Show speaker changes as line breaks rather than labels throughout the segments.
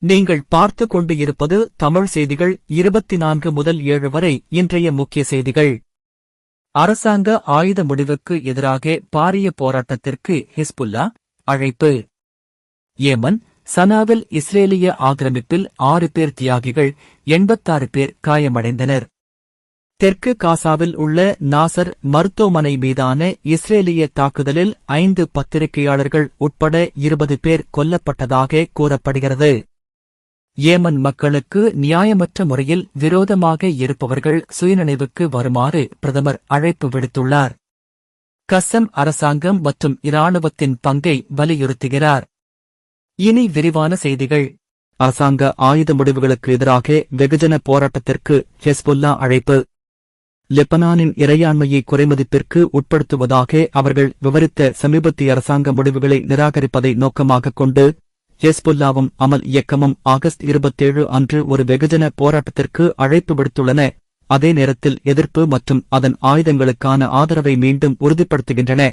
நீங்கள் பார்த்துக் கொண்டு இருப்பது தமிழ் செய்திகள் 24 முதல் 7 வரை. இன்றைய முக்கிய செய்திகள். அரசாங்க ஆயுத முடிவுக்கு எதிராக பாரிய போராட்டத்திற்கு ஹிஸ்புல்லா அழைப்பு. ஏமன் சனாவில் இஸ்ரேலிய ஆக்கிரமிப்பில் 6 பேர் தியாகிகள், 86 பேர் காயமடைந்தனர். தெற்கு காசாவில் உள்ள நாசர் மருத்துவமனை மீதான இஸ்ரேலிய தாக்குதலில் 5 பத்திரிகையாளர்கள் உட்பட 20 பேர் கொல்லப்பட்டதாக கூறப்படுகிறது. ஏமன் மக்களுக்கு நியாயமற்ற முறையில் விரோதமாக இருப்பவர்கள் சுயநினைவுக்கு வருமாறு பிரதமர் அழைப்பு விடுத்துள்ளார். கஸ்ஸம் அரசாங்கம் மற்றும் இராணுவத்தின் பங்கை வலியுறுத்துகிறார். இனி விரிவான செய்திகள். அரசாங்க ஆயுத முடிவுகளுக்கு எதிராக வெகுஜன போராட்டத்திற்கு ஹெஸ்புல்லா அழைப்பு. லெபனானின் இறையாண்மையை குறைமதிப்பிற்கு உட்படுத்துவதாக அவர்கள் விவரித்த சமீபத்திய அரசாங்க முடிவுகளை நிராகரிப்பதை நோக்கமாகக் கொண்டு ஹெஸ்புல்லாவும் அமல் இயக்கமும் ஆகஸ்ட் 27 அன்று ஒரு வெகுஜன போராட்டத்திற்கு அழைப்பு விடுத்துள்ளன. அதே நேரத்தில் எதிர்ப்பு மற்றும் அதன் ஆயுதங்களுக்கான ஆதரவை மீண்டும் உறுதிப்படுத்துகின்றன.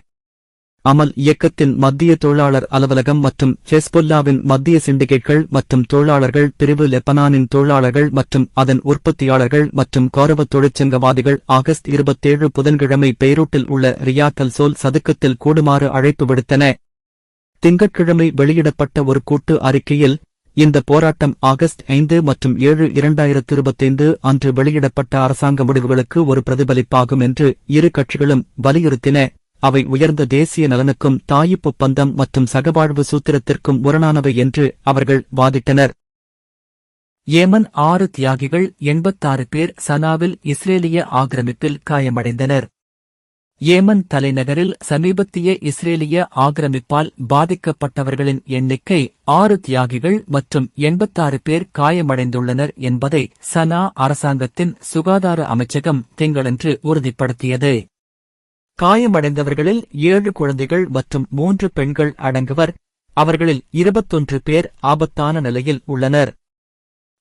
அமல் இயக்கத்தின் மத்திய தொழிலாளர் அலுவலகம் மற்றும் ஹெஸ்புல்லாவின் மத்திய சிண்டிகேட்கள் மற்றும் தொழிலாளர்கள் பிரிவு லெபனானின் தொழிலாளர்கள் மற்றும் அதன் உற்பத்தியாளர்கள் மற்றும் கௌரவ தொழிற்சங்கவாதிகள் ஆகஸ்ட் 27 புதன்கிழமை பெய்ரூட்டில் உள்ள ரியாத் அல் சோல் சதுக்கத்தில் கூடுமாறு அழைப்பு விடுத்தன. திங்கட்கிழமை வெளியிடப்பட்ட ஒரு கூட்டு அறிக்கையில் இந்த போராட்டம் ஆகஸ்ட் 5 மற்றும் 7, 2025 அன்று வெளியிடப்பட்ட அரசாங்க முடிவுகளுக்கு ஒரு பிரதிபலிப்பாகும் என்று இரு கட்சிகளும் வலியுறுத்தின. அவை உயர்ந்த தேசிய நலனுக்கும் தாயிப் ஒப்பந்தம் மற்றும் சகவாழ்வு சூத்திரத்திற்கும் முரணானவை என்று அவர்கள் வாதிட்டனர். ஏமன் 6 தியாகிகள், 86 பேர் சனாவில் இஸ்ரேலிய ஆக்கிரமிப்பில் காயமடைந்தனர். ஏமன் தலைநகரில் சமீபத்திய இஸ்ரேலிய ஆக்கிரமிப்பால் பாதிக்கப்பட்டவர்களின் எண்ணிக்கை 6 தியாகிகள் மற்றும் 86 பேர் காயமடைந்துள்ளனர் என்பதை சனா அரசாங்கத்தின் சுகாதார அமைச்சகம் திங்களன்று உறுதிப்படுத்தியது. காயமடைந்தவர்களில் 7 குழந்தைகள் மற்றும் 3 பெண்கள் அடங்குவர். அவர்களில் 21 பேர் ஆபத்தான நிலையில் உள்ளனர்.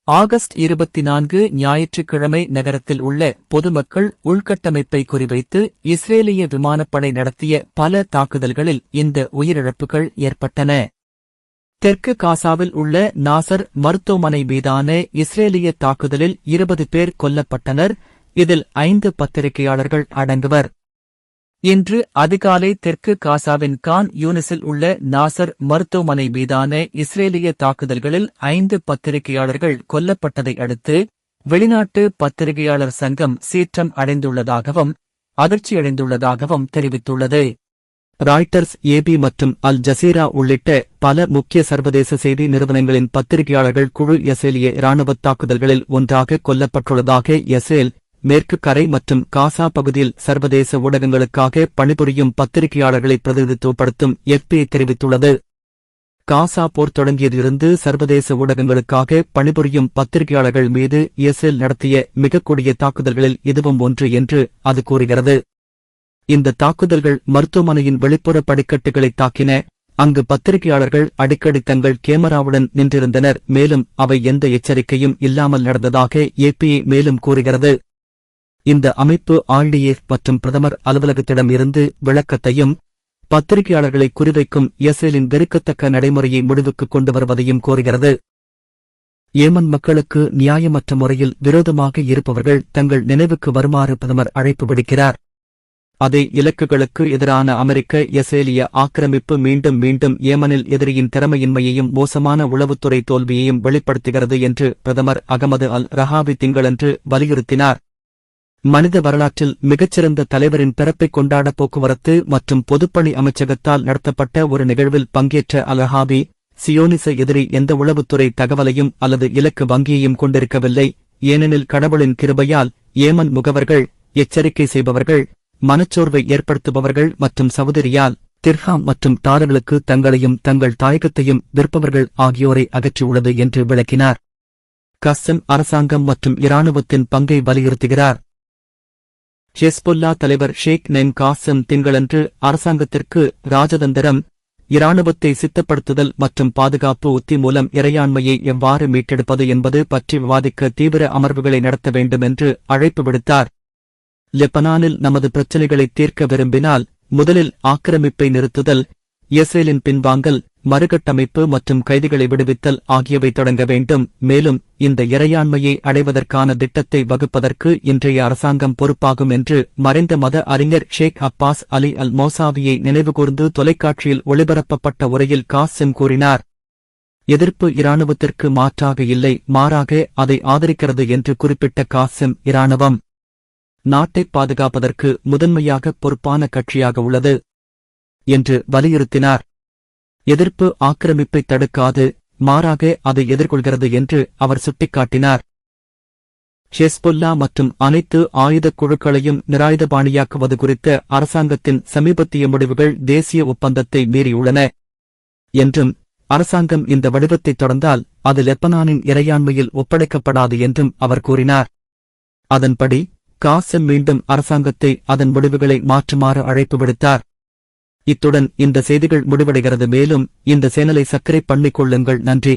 ஆகஸ்ட் 24 ஞாயிற்றுக்கிழமை நகரத்தில் உள்ள பொதுமக்கள் உள்கட்டமைப்பை குறிவைத்து இஸ்ரேலிய விமானப்படை நடத்திய பல தாக்குதல்களில் இந்த உயிரிழப்புகள் ஏற்பட்டன. தெற்கு காசாவில் உள்ள நாசர் மருத்துவமனை மீதான இஸ்ரேலிய தாக்குதலில் 20 பேர் கொல்லப்பட்டனர். இதில் 5 பத்திரிகையாளர்கள் அடங்குவர். இன்று அதிகாலை தெற்கு காசாவின் கான் யூனிஸில் உள்ள நாசர் மருத்துவமனை மீதான இஸ்ரேலிய தாக்குதல்களில் 5 பத்திரிகையாளர்கள் கொல்லப்பட்டதை அடுத்து வெளிநாட்டு பத்திரிகையாளர் சங்கம் சீற்றம் அடைந்துள்ளதாகவும் அதிர்ச்சியடைந்துள்ளதாகவும் தெரிவித்துள்ளது. ராய்ட்டர்ஸ், ஏபி மற்றும் அல் ஜசீரா உள்ளிட்ட பல முக்கிய சர்வதேச செய்தி நிறுவனங்களின் பத்திரிகையாளர்கள் குழு இஸ்ரேலிய இராணுவத் தாக்குதல்களில் ஒன்றாக கொல்லப்பட்டுள்ளதாக இஸ்ரேல் மேற்கு கரை மற்றும் காசா பகுதியில் சர்வதேச ஊடகங்களுக்காக பணிபுரியும் பத்திரிகையாளர்களை பிரதிநிதித்துவப்படுத்தும் எஃப்பி தெரிவித்துள்ளது. காசா போர் தொடங்கியதிலிருந்து சர்வதேச ஊடகங்களுக்காக பணிபுரியும் பத்திரிகையாளர்கள் மீது இஸ்ரேல் நடத்திய மிகக் கொடிய தாக்குதல்களில் இதுவும் ஒன்று என்று அது கூறுகிறது. இந்த தாக்குதல்கள் மருத்துவமனையின் வெளிப்புற படிக்கட்டுகளை தாக்கின. அங்கு பத்திரிகையாளர்கள் அடிக்கடி தங்கள் கேமராவுடன் நின்றிருந்தனர். மேலும் அவை எந்த எச்சரிக்கையும் இல்லாமல் நடந்ததாக ஏபிஏ மேலும் கூறுகிறது. இந்த அமைப்பு ஆர்டிஎஃப் மற்றும் பிரதமர் அலுவலகத்திடம் இருந்து விளக்கத்தையும் பத்திரிகையாளர்களை குறிவைக்கும் இஸ்ரேலின் வெறுக்கத்தக்க நடைமுறையை முடிவுக்கு கொண்டு வருவதையும் கோருகிறது. ஏமன் மக்களுக்கு நியாயமற்ற முறையில் விரோதமாக இருப்பவர்கள் தங்கள் நினைவுக்கு வருமாறு பிரதமர் அழைப்பு விடுக்கிறார். அதே இலக்குகளுக்கு எதிரான அமெரிக்க இஸ்ரேலிய ஆக்கிரமிப்பு மீண்டும் மீண்டும் ஏமனில் எதிரியின் திறமையின்மையையும் மோசமான உளவுத்துறை தோல்வியையும் வெளிப்படுத்துகிறது என்று பிரதமர் அகமது அல் ரஹாவி திங்களன்று வலியுறுத்தினார். மனித வரலாற்றில் மிகச்சிறந்த தலைவரின் பிறப்பை கொண்டாட போக்குவரத்து மற்றும் பொதுப்பணி அமைச்சகத்தால் நடத்தப்பட்ட ஒரு நிகழ்வில் பங்கேற்ற அல் ரஹாவி, சியோனிச எதிரி எந்த உளவுத்துறை தகவலையும் அல்லது இலக்கு வங்கியையும் கொண்டிருக்கவில்லை, ஏனெனில் கடவுளின் கிருபையால் ஏமன் முகவர்கள், எச்சரிக்கை செய்பவர்கள், மனச்சோர்வை ஏற்படுத்துபவர்கள் மற்றும் சகோதரியால் திர்ஹாம் மற்றும் டாலர்களுக்கு தங்களையும் தங்கள் தாயகத்தையும் விற்பவர்கள் ஆகியோரை அகற்றியுள்ளது என்று விளக்கினார். கஸ்ஸம் அரசாங்கம் மற்றும் இராணுவத்தின் பங்கை வலியுறுத்துகிறார். ஹெஸ்புல்லா தலைவர் ஷேக் நைம் காசம் திங்களன்று அரசாங்கத்திற்கு ராஜதந்திரம், இராணுவத்தை சித்தப்படுத்துதல் மற்றும் பாதுகாப்பு உத்தி மூலம் இறையாண்மையை எவ்வாறு மீட்டெடுப்பது என்பது பற்றி விவாதிக்க தீவிர அமர்வுகளை நடத்த வேண்டும் என்று அழைப்பு விடுத்தார். லெபனானில் நமது பிரச்சினைகளை தீர்க்க விரும்பினால் முதலில் ஆக்கிரமிப்பை நிறுத்துதல், இஸ்ரேலின் பின்வாங்கல், மறுகட்டமைப்பு மற்றும் கைதிகளை விடுவித்தல் ஆகியவை தொடங்க வேண்டும். மேலும் இந்த இறையாண்மையை அடைவதற்கான திட்டத்தை வகுப்பதற்கு இன்றைய அரசாங்கம் பொறுப்பாகும் என்று மறைந்த மத அறிஞர் ஷேக் அப்பாஸ் அலி அல் மௌசாவியை நினைவுகூர்ந்து தொலைக்காட்சியில் ஒளிபரப்பப்பட்ட உரையில் காசிம் கூறினார். எதிர்ப்பு இராணுவத்திற்கு மாற்றாக இல்லை, மாறாக அதை ஆதரிக்கிறது என்று குறிப்பிட்ட காசிம், இராணுவம் நாட்டை பாதுகாப்பதற்கு முதன்மையாக பொறுப்பான கட்சியாக உள்ளது என்று வலியுறுத்தினார். எதிர்ப்பு ஆக்கிரமிப்பை தடுக்காது, மாறாக அதை எதிர்கொள்கிறது என்று அவர் சுட்டிக்காட்டினார். ஹெஸ்புல்லா மற்றும் அனைத்து ஆயுதக் குழுக்களையும் நிராயுதபாணியாக்குவது குறித்த அரசாங்கத்தின் சமீபத்திய முடிவுகள் தேசிய ஒப்பந்தத்தை மீறியுள்ளன என்றும், அரசாங்கம் இந்த வடிவத்தை தொடர்ந்தால் அது லெபனானின் இறையாண்மையில் ஒப்படைக்கப்படாது என்றும் அவர் கூறினார். அதன்படி காசிம் மீண்டும் அரசாங்கத்தை அதன் முடிவுகளை மாற்றுமாறு அழைப்பு விடுத்தார். இத்துடன் இந்த செய்திகள் முடிவடைகிறது. மேலும் இந்த சேனலை சப்ஸ்கிரைப் பண்ணிக் கொள்ளுங்கள். நன்றி.